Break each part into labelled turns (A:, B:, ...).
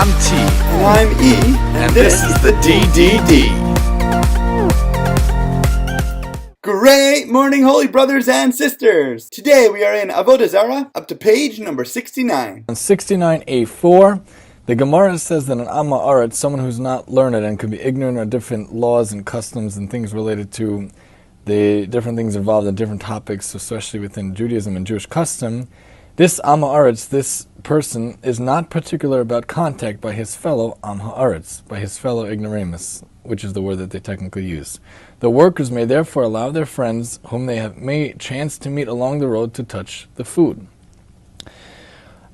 A: I'm T.
B: And I'm E.
A: And this is the DDD.
B: Great morning, holy brothers and sisters! Today we are in AvodahZara, up to page number 69.
C: On 69a4, the Gemara says that an Amma Aretz, someone who's not learned and could be ignorant of different laws and customs and things related to the different things involved in different topics, especially within Judaism and Jewish custom, this Amma Aretz, this person, is not particular about contact by his fellow Am Haaretz, by his fellow ignoramus, which is the word that they technically use. The workers may therefore allow their friends, whom they may chance to meet along the road, to touch the food.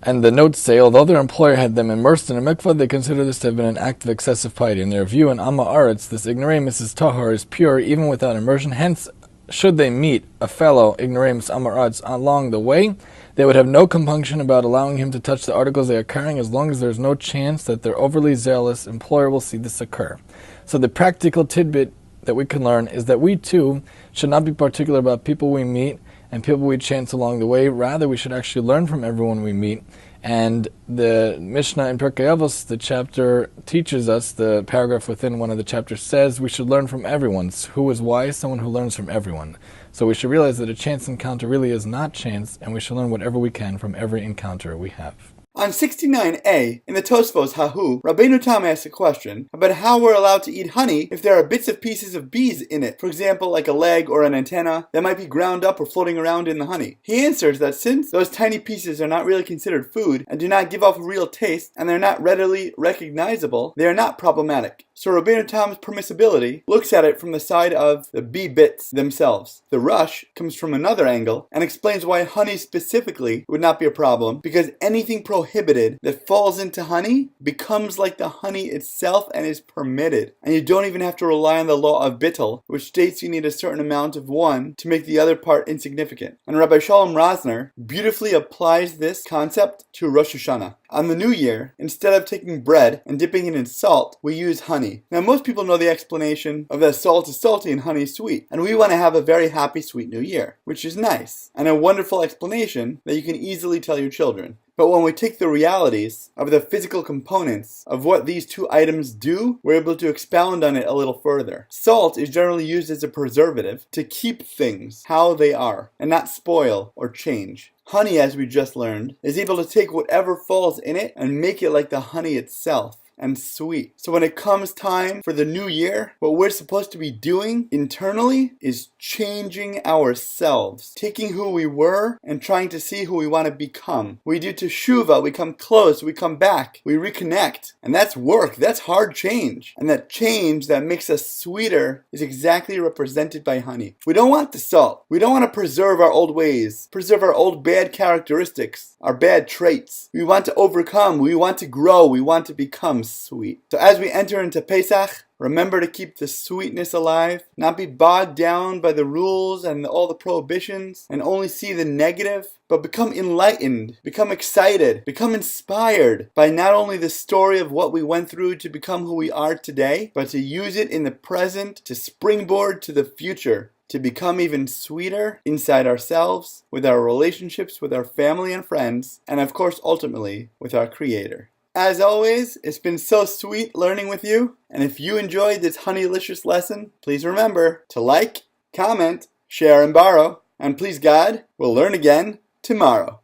C: And the notes say, although their employer had them immersed in a mikvah, they consider this to have been an act of excessive piety. In their view, in Amma Aretz, this ignoramus is tahor, is pure, even without immersion. Hence, should they meet a fellow ignoramus Amma Aretz along the way, they would have no compunction about allowing him to touch the articles they are carrying, as long as there is no chance that their overly zealous employer will see this occur. So the practical tidbit that we can learn is that we too should not be particular about people we meet and people we chance along the way. Rather, we should actually learn from everyone we meet. And the Mishnah in Pirkei Avos, the chapter teaches us, the paragraph within one of the chapters says we should learn from everyone. Who is wise? Someone who learns from everyone. So we should realize that a chance encounter really is not chance, and we should learn whatever we can from every encounter we have.
B: On 69a, in the Tosfos Hahu, Rabbeinu Tam asks a question about how we're allowed to eat honey if there are bits of pieces of bees in it, for example, like a leg or an antenna that might be ground up or floating around in the honey. He answers that since those tiny pieces are not really considered food and do not give off a real taste and they're not readily recognizable, they are not problematic. So Rabbeinu Tam's permissibility looks at it from the side of the bee bits themselves. The Rush comes from another angle and explains why honey specifically would not be a problem, because anything prohibited that falls into honey becomes like the honey itself and is permitted. And you don't even have to rely on the law of bittul, which states you need a certain amount of one to make the other part insignificant. And Rabbi Shalom Rosner beautifully applies this concept to Rosh Hashanah. On the New Year, instead of taking bread and dipping it in salt, we use honey. Now most people know the explanation of that salt is salty and honey is sweet, and we want to have a very happy sweet New Year, which is nice, and a wonderful explanation that you can easily tell your children. But when we take the realities of the physical components of what these two items do, we're able to expound on it a little further. Salt is generally used as a preservative to keep things how they are and not spoil or change. Honey, as we just learned, is able to take whatever falls in it and make it like the honey itself, and sweet. So when it comes time for the new year, what we're supposed to be doing internally is changing ourselves, taking who we were and trying to see who we want to become. We do teshuvah, we come close, we come back, we reconnect. And that's work, that's hard change. And that change that makes us sweeter is exactly represented by honey. We don't want the salt. We don't want to preserve our old ways, preserve our old bad characteristics, our bad traits. We want to overcome, we want to grow, we want to become sweet. So as we enter into Pesach, remember to keep the sweetness alive, not be bogged down by the rules and all the prohibitions, and only see the negative, but become enlightened, become excited, become inspired by not only the story of what we went through to become who we are today, but to use it in the present to springboard to the future, to become even sweeter inside ourselves, with our relationships with our family and friends, and of course ultimately with our Creator. As always, it's been so sweet learning with you, and if you enjoyed this honeylicious lesson, please remember to like, comment, share, and borrow, and please God, we'll learn again tomorrow.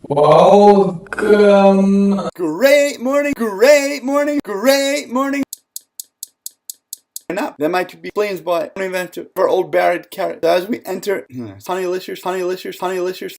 C: Welcome.
B: Great morning, great morning, great morning. That might be explains why I don't even have to for old Barrett carrot. So as we enter honeylicious, honeylicious, honeylicious.